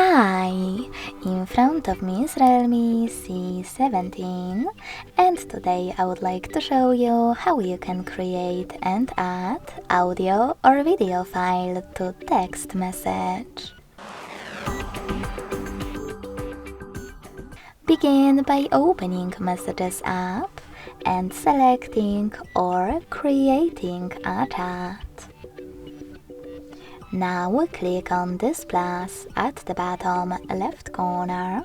Hi! In front of me is REALME C17 and today I would like to show you how you can create and add audio or video file to text message. Begin by opening Messages app and selecting or creating a chat. Now click on this plus at the bottom left corner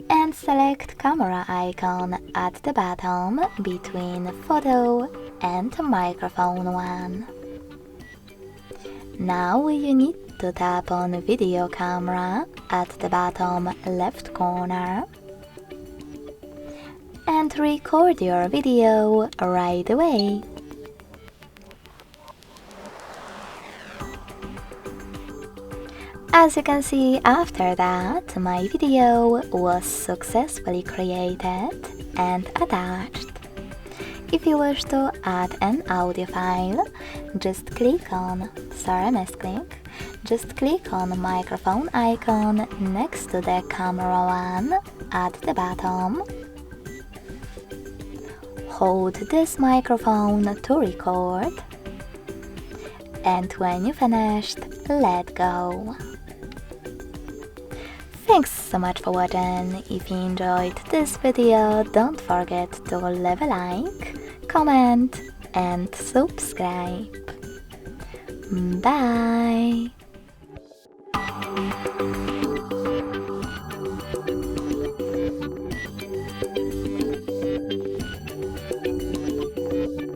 and select camera icon at the bottom between photo and microphone one. Now you need to tap on video camera at the bottom left corner and record your video right away. As you can see, after that, my video was successfully created and attached. If you wish to add an audio file, just click on microphone icon next to the camera one at the bottom. Hold this microphone to record, and when you finished, let go. Thanks so much for watching. If you enjoyed this video, don't forget to leave a like, comment and subscribe. Bye!